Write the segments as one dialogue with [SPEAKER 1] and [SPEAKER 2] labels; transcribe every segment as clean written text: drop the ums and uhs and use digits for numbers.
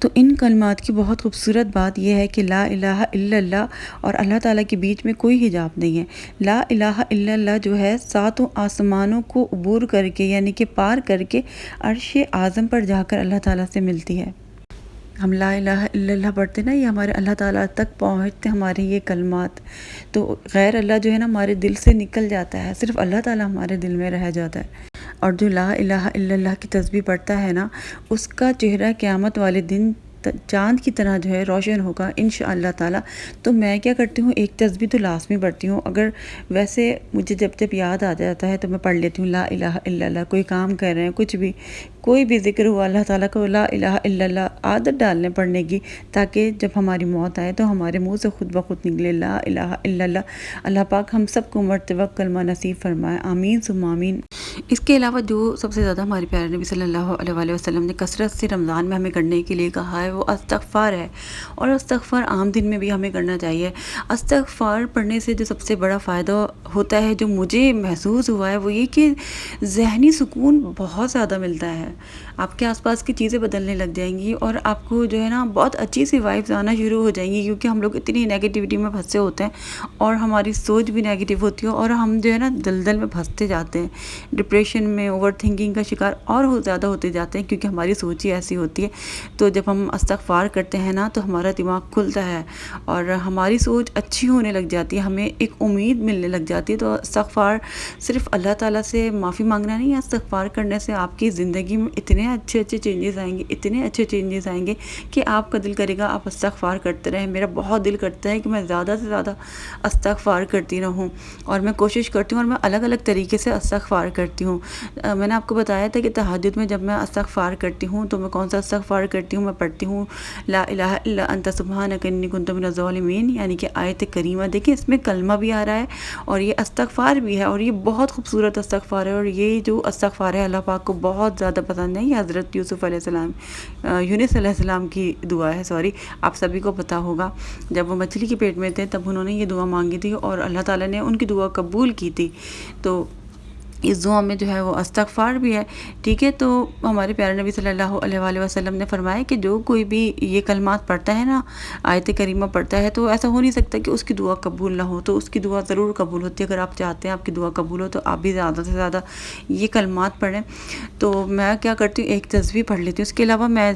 [SPEAKER 1] تو ان کلمات کی بہت خوبصورت بات یہ ہے کہ لا الہ الا اللہ اور اللہ تعالیٰ کے بیچ میں کوئی حجاب نہیں ہے۔ لا الہ الا اللہ جو ہے ساتوں آسمانوں کو عبور کر کے یعنی کہ پار کر کے عرش اعظم پر جا کر اللہ تعالیٰ سے ملتی ہے۔ ہم لا الہ الا اللہ پڑھتے نا، یہ ہمارے اللہ تعالیٰ تک پہنچتے ہمارے یہ کلمات، تو غیر اللہ جو ہے نا ہمارے دل سے نکل جاتا ہے، صرف اللہ تعالیٰ ہمارے دل میں رہ جاتا ہے۔ اور جو لا الہ الا اللہ کی تسبیح پڑھتا ہے نا، اس کا چہرہ قیامت والے دن چاند کی طرح جو ہے روشن ہوگا انشاءاللہ تعالیٰ۔ تو میں کیا کرتی ہوں، ایک تسبیح تو لازمی پڑھتی ہوں، اگر ویسے مجھے جب یاد آ جاتا ہے تو میں پڑھ لیتی ہوں لا الہ الا اللہ۔ کوئی کام کر رہے ہیں، کچھ بھی کوئی بھی ذکر ہوا اللہ تعالیٰ کو، لا الہ الا اللہ عادت ڈالنے پڑھنے کی، تاکہ جب ہماری موت آئے تو ہمارے منہ سے خود بخود نکلے لا الہ الا اللہ۔ اللہ پاک ہم سب کو مرتے وقت کلمہ نصیب فرمائے، آمین ثم آمین۔ اس کے علاوہ جو سب سے زیادہ ہمارے پیارے نبی صلی اللہ علیہ وآلہ وسلم نے کثرت سے رمضان میں ہمیں کرنے کے لیے کہا ہے وہ استغفار ہے، اور استغفار عام دن میں بھی ہمیں کرنا چاہیے۔ استغفار پڑھنے سے جو سب سے بڑا فائدہ ہوتا ہے جو مجھے محسوس ہوا ہے وہ یہ کہ ذہنی سکون بہت زیادہ ملتا ہے، آپ کے آس پاس کی چیزیں بدلنے لگ جائیں گی اور آپ کو جو ہے نا بہت اچھی سی وائبز آنا شروع ہو جائیں گی، کیونکہ ہم لوگ اتنی نیگیٹیوٹی میں پھنسے ہوتے ہیں اور ہماری سوچ بھی نیگیٹیو ہوتی ہے اور ہم جو ہے نا دلدل میں پھنستے جاتے ہیں، ڈپریشن میں، اوور تھنکنگ کا شکار اور زیادہ ہوتے جاتے ہیں، کیونکہ ہماری سوچ ہی ایسی ہوتی ہے۔ تو جب ہم استغفار کرتے ہیں نا تو ہمارا دماغ کھلتا ہے اور ہماری سوچ اچھی ہونے لگ جاتی ہے، ہمیں ایک امید ملنے لگ جاتی ہے۔ تو استغفار صرف اللہ تعالیٰ سے معافی مانگنا نہیں ہے، استغفار کرنے سے آپ کی زندگی میں اتنے اچھے چینجز آئیں گے، اتنے اچھے چینجز آئیں گے کہ آپ کا دل کرے گا آپ استغفار کرتے رہیں۔ میرا بہت دل کرتا ہے کہ میں زیادہ سے زیادہ استغفار کرتی رہوں، اور میں کوشش کرتی ہوں اور میں الگ الگ طریقے سے استغفار کرتی ہوں۔ میں نے آپ کو بتایا تھا کہ تہجد میں جب میں استغفار کرتی ہوں تو میں کون سا استغفار کرتی ہوں، میں پڑھتی ہوں لا الہ الا انت سبحانک انی کنت من الظالمین، یعنی کہ آیت کریمہ دیکھیں اس میں کلمہ بھی آ رہا ہے اور یہ استغفار بھی ہے، اور یہ بہت خوبصورت استغفار ہے، اور یہ جو استغفار ہے اللہ پاک کو بہت زیادہ پسند ہے۔ یہ حضرت یونس علیہ السلام کی دعا ہے، آپ سبھی کو پتہ ہوگا، جب وہ مچھلی کے پیٹ میں تھے تب انہوں نے یہ دعا مانگی تھی اور اللہ تعالیٰ نے ان کی دعا قبول کی تھی۔ تو اس دعا میں جو ہے وہ استغفار بھی ہے، ٹھیک ہے۔ تو ہمارے پیارے نبی صلی اللہ علیہ وآلہ وسلم نے فرمایا کہ جو کوئی بھی یہ کلمات پڑھتا ہے نا، آیت کریمہ پڑھتا ہے، تو ایسا ہو نہیں سکتا کہ اس کی دعا قبول نہ ہو، تو اس کی دعا ضرور قبول ہوتی ہے۔ اگر آپ چاہتے ہیں آپ کی دعا قبول ہو تو آپ بھی زیادہ سے زیادہ یہ کلمات پڑھیں۔ تو میں کیا کرتی ہوں، ایک تسبیح پڑھ لیتی ہوں، اس کے علاوہ میں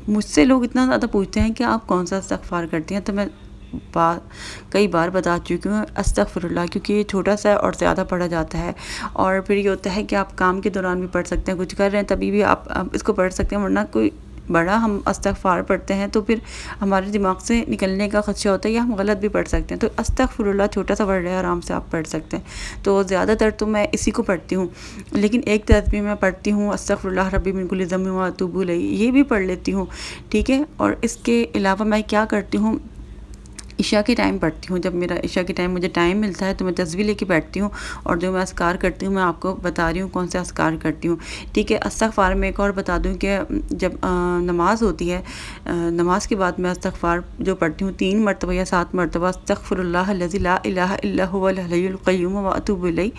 [SPEAKER 1] مجھ سے لوگ اتنا زیادہ پوچھتے ہیں کہ آپ کون سا استغفار کرتی ہیں، تو میں کئی بار بتا چکی ہوں استغفر اللہ، کیونکہ یہ چھوٹا سا ہے اور زیادہ پڑھا جاتا ہے، اور پھر یہ ہوتا ہے کہ آپ کام کے دوران بھی پڑھ سکتے ہیں، کچھ کر رہے ہیں تبھی بھی آپ اس کو پڑھ سکتے ہیں، ورنہ کوئی بڑا ہم استغفار پڑھتے ہیں تو پھر ہمارے دماغ سے نکلنے کا خدشہ ہوتا ہے یا ہم غلط بھی پڑھ سکتے ہیں۔ تو استغفر اللہ چھوٹا سا ورڈ ہے، آرام سے آپ پڑھ سکتے ہیں۔ تو زیادہ تر تو میں اسی کو پڑھتی ہوں، لیکن ایک تسبیح میں پڑھتی ہوں استغفر اللہ ربی من کل ذنب و اتوب الیہ، یہ بھی پڑھ لیتی ہوں، ٹھیک ہے۔ اور اس کے علاوہ میں کیا کرتی ہوں، عشاء کے ٹائم پڑھتی ہوں، جب میرا عشاء کے ٹائم مجھے ٹائم ملتا ہے تو میں تسبیح لے کے بیٹھتی ہوں، اور جو میں اذکار کرتی ہوں میں آپ کو بتا رہی ہوں کون سے اذکار کرتی ہوں، ٹھیک ہے۔ استغفار میں ایک اور بتا دوں کہ جب نماز ہوتی ہے، نماز کے بعد میں استغفار جو پڑھتی ہوں 3 مرتبہ یا 7 مرتبہ، استغفر اللہ الذی لا الہ الا هو الحی القیوم واتوب الیہ،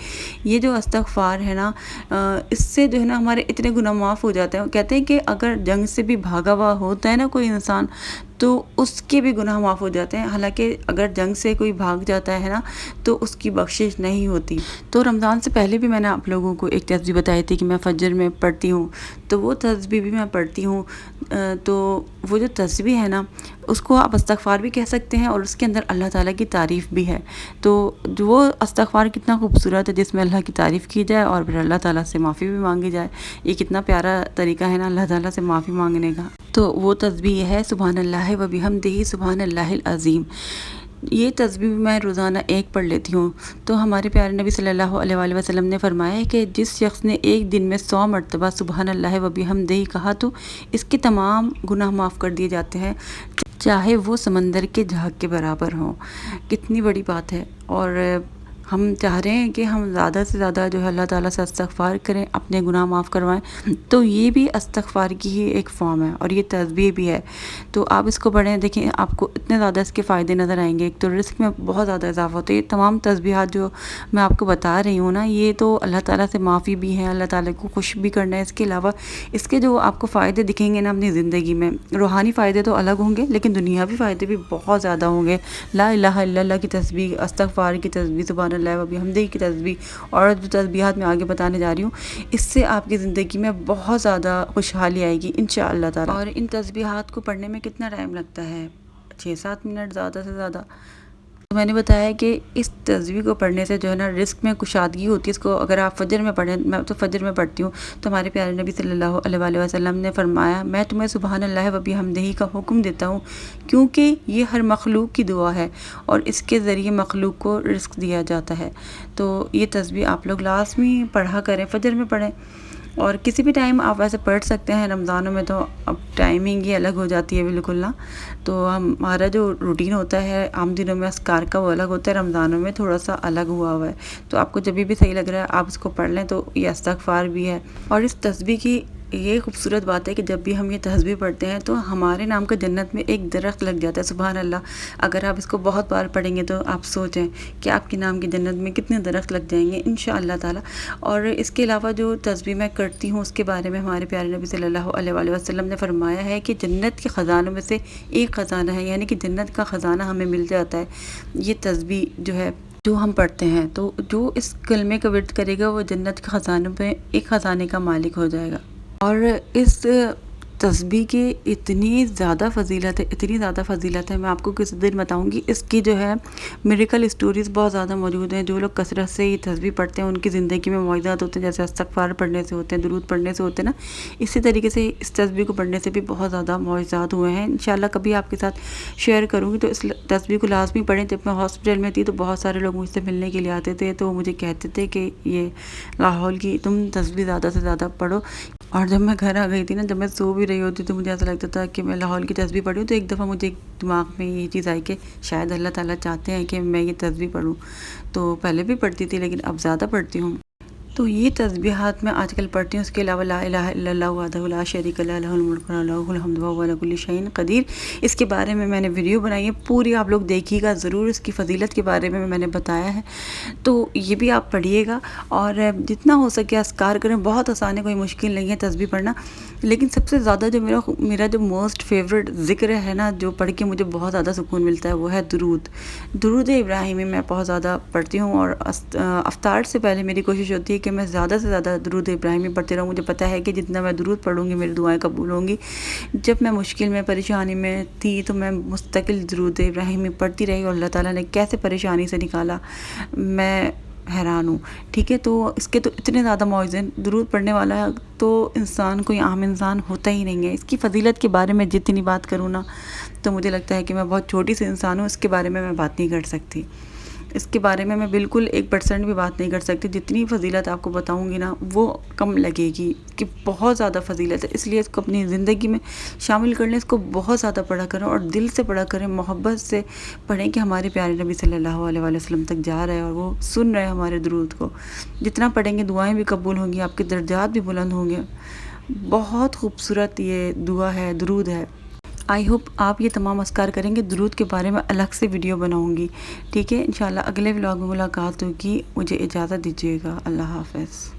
[SPEAKER 1] یہ جو استغفار ہے نا، اس سے جو ہے نا ہمارے اتنے گناہ معاف ہو جاتے ہیں۔ کہتے ہیں کہ اگر جنگ سے بھی بھاگا ہوا ہوتا ہے نا کوئی انسان تو اس کے بھی گناہ معاف ہو جاتے ہیں، حالانکہ اگر جنگ سے کوئی بھاگ جاتا ہے نا تو اس کی بخشش نہیں ہوتی۔ تو رمضان سے پہلے بھی میں نے آپ لوگوں کو ایک تسبیح بتائی تھی کہ میں فجر میں پڑھتی ہوں، تو وہ تسبیح بھی میں پڑھتی ہوں۔ تو وہ جو تسبیح ہے نا اس کو آپ استغفار بھی کہہ سکتے ہیں، اور اس کے اندر اللہ تعالیٰ کی تعریف بھی ہے۔ تو جو وہ استغفار کتنا خوبصورت ہے جس میں اللہ کی تعریف کی جائے اور پھر اللہ تعالیٰ سے معافی بھی مانگی جائے، یہ کتنا پیارا طریقہ ہے نا اللہ تعالیٰ سے معافی مانگنے کا۔ تو وہ تسبیح یہ ہے سبحان اللہ و بحمدہ سبحان اللہ العظیم، یہ تسبیح میں روزانہ ایک پڑھ لیتی ہوں۔ تو ہمارے پیارے نبی صلی اللہ علیہ وآلہ وسلم نے فرمایا ہے کہ جس شخص نے ایک دن میں 100 مرتبہ سبحان اللہ و بحمدہ کہا تو اس کے تمام گناہ معاف کر دیے جاتے ہیں، چاہے وہ سمندر کے جھاگ کے برابر ہوں۔ کتنی بڑی بات ہے۔ اور ہم چاہ رہے ہیں کہ ہم زیادہ سے زیادہ جو ہے اللہ تعالیٰ سے استغفار کریں، اپنے گناہ معاف کروائیں، تو یہ بھی استغفار کی ہی ایک فارم ہے اور یہ تسبیح بھی ہے۔ تو آپ اس کو پڑھیں، دیکھیں آپ کو اتنے زیادہ اس کے فائدے نظر آئیں گے۔ ایک تو رزق میں بہت زیادہ اضافہ ہوتا ہے۔ یہ تمام تسبیحات جو میں آپ کو بتا رہی ہوں نا، یہ تو اللہ تعالیٰ سے معافی بھی ہے، اللہ تعالیٰ کو خوش بھی کرنا ہے۔ اس کے علاوہ اس کے جو آپ کو فائدے دکھیں گے نا اپنی زندگی میں، روحانی فائدے تو الگ ہوں گے لیکن دنیاوی فائدے بھی بہت زیادہ ہوں گے۔ لا الہ الا اللہ کی تسبیح، استغفار کی تسبیح، سبحان اللہ و بحمدہ کی تسبیح، اور جو تسبیحات میں آگے بتانے جا رہی ہوں، اس سے آپ کی زندگی میں بہت زیادہ خوشحالی آئے گی انشاءاللہ تعالی۔ اور ان تسبیحات کو پڑھنے میں کتنا ٹائم لگتا ہے؟ 6-7 منٹ زیادہ سے زیادہ۔ تو میں نے بتایا کہ اس تسبیح کو پڑھنے سے جو ہے نا رزق میں کشادگی ہوتی ہے۔ اس کو اگر آپ فجر میں پڑھیں، میں تو فجر میں پڑھتی ہوں، تو ہمارے پیارے نبی صلی اللہ علیہ وآلہ وسلم نے فرمایا، میں تمہیں سبحان اللہ و بحمدہ کا حکم دیتا ہوں کیونکہ یہ ہر مخلوق کی دعا ہے اور اس کے ذریعے مخلوق کو رزق دیا جاتا ہے۔ تو یہ تسبیح آپ لوگ لازمی پڑھا کریں، فجر میں پڑھیں، اور کسی بھی ٹائم آپ ویسے پڑھ سکتے ہیں۔ رمضانوں میں تو اب ٹائمنگ ہی الگ ہو جاتی ہے بالکل نا، تو ہمارا جو روٹین ہوتا ہے عام دنوں میں اذکار کا وہ الگ ہوتا ہے، رمضانوں میں تھوڑا سا الگ ہوا ہے۔ تو آپ کو جب بھی صحیح لگ رہا ہے آپ اس کو پڑھ لیں، تو یہ استغفار بھی ہے۔ اور اس تسبیح کی یہ خوبصورت بات ہے کہ جب بھی ہم یہ تسبیح پڑھتے ہیں تو ہمارے نام کا جنت میں ایک درخت لگ جاتا ہے، سبحان اللہ۔ اگر آپ اس کو بہت بار پڑھیں گے تو آپ سوچیں کہ آپ کے نام کی جنت میں کتنے درخت لگ جائیں گے انشاءاللہ تعالی۔ اور اس کے علاوہ جو تسبیح میں کرتی ہوں اس کے بارے میں ہمارے پیارے نبی صلی اللہ علیہ وآلہ وسلم نے فرمایا ہے کہ جنت کے خزانوں میں سے ایک خزانہ ہے، یعنی کہ جنت کا خزانہ ہمیں مل جاتا ہے یہ تسبیح جو ہے جو ہم پڑھتے ہیں۔ تو جو اس کلمے کا ورد کرے گا وہ جنت کے خزانوں پہ ایک خزانے کا مالک ہو جائے گا۔ اور اس تسبیح کی اتنی زیادہ فضیلت ہے، اتنی زیادہ فضیلت ہے، میں آپ کو کسی دن بتاؤں گی۔ اس کی جو ہے میریکل اسٹوریز بہت زیادہ موجود ہیں۔ جو لوگ کثرت سے یہ تسبیح پڑھتے ہیں ان کی زندگی میں معجزات ہوتے ہیں، جیسے استغفار پڑھنے سے ہوتے ہیں، درود پڑھنے سے ہوتے ہیں نا، اسی طریقے سے اس تسبیح کو پڑھنے سے بھی بہت زیادہ معجزات ہوئے ہیں۔ انشاءاللہ کبھی آپ کے ساتھ شیئر کروں گی۔ تو اس تسبیح کو لازمی پڑھیں۔ جب میں ہاسپٹل میں تھی تو بہت سارے لوگ مجھ سے ملنے کے لیے آتے تھے، تو وہ مجھے کہتے تھے کہ یہ لاہور کی تم تسبیح زیادہ سے زیادہ پڑھو۔ اور جب میں گھر آ گئی تھی نا، جب میں سو بھی رہی ہوتی تو مجھے ایسا لگتا تھا کہ میں لاہور کی تسبیح پڑھوں۔ تو ایک دفعہ مجھے دماغ میں یہ چیز آئی کہ شاید اللہ تعالیٰ چاہتے ہیں کہ میں یہ تسبیح پڑھوں۔ تو پہلے بھی پڑھتی تھی لیکن اب زیادہ پڑھتی ہوں۔ تو یہ تسبیحات میں آج کل پڑھتی ہوں۔ اس کے علاوہ لا الہ الا اللہ وحدہ لا شریک لہ لہ الملک و لہ الحمد وہو علی کل شیء قدیر، اس کے بارے میں نے ویڈیو بنائی ہے، پوری آپ لوگ دیکھیے گا ضرور۔ اس کی فضیلت کے بارے میں نے بتایا ہے، تو یہ بھی آپ پڑھیے گا اور جتنا ہو سکے اذکار کریں۔ بہت آسان ہے، کوئی مشکل نہیں ہے تسبیح پڑھنا، لیکن سب سے زیادہ جو میرا جو موسٹ فیوریٹ ذکر ہے نا، جو پڑھ کے مجھے بہت زیادہ سکون ملتا ہے، وہ ہے درود ابراہیمی۔ میں بہت زیادہ پڑھتی ہوں اور افطار سے پہلے میری کوشش ہوتی ہے کہ میں زیادہ سے زیادہ درود ابراہیمی پڑھتی رہوں۔ مجھے پتہ ہے کہ جتنا میں درود پڑھوں گی میری دعائیں قبول ہوں گی۔ جب میں مشکل میں پریشانی میں تھی تو میں مستقل درود ابراہیمی پڑھتی رہی، اور اللہ تعالیٰ نے کیسے پریشانی سے نکالا میں حیران ہوں۔ ٹھیک ہے، تو اس کے تو اتنے زیادہ معجزے ہیں۔ درود پڑھنے والا تو انسان کوئی عام انسان ہوتا ہی نہیں ہے۔ اس کی فضیلت کے بارے میں جتنی بات کروں نا تو مجھے لگتا ہے کہ میں بہت چھوٹی سی انسان ہوں، اس کے بارے میں بات نہیں کر سکتی۔ اس کے بارے میں بالکل 1% بھی بات نہیں کر سکتی۔ جتنی فضیلت آپ کو بتاؤں گی نا وہ کم لگے گی، کہ بہت زیادہ فضیلت ہے۔ اس لیے اس کو اپنی زندگی میں شامل کر لیں، اس کو بہت زیادہ پڑھا کریں اور دل سے پڑھا کریں، محبت سے پڑھیں کہ ہمارے پیارے نبی صلی اللہ علیہ وآلہ وسلم تک جا رہا ہے اور وہ سن رہے ہیں ہمارے درود کو۔ جتنا پڑھیں گے دعائیں بھی قبول ہوں گی، آپ کے درجات بھی بلند ہوں گے۔ بہت خوبصورت یہ دعا ہے، درود ہے۔ آئی ہوپ آپ یہ تمام اذکار کریں گے۔ درود کے بارے میں الگ سے ویڈیو بناؤں گی، ٹھیک ہے؟ انشاءاللہ اگلے ولاگ میں ملاقات ہوگی۔ مجھے اجازت دیجیے گا، اللہ حافظ۔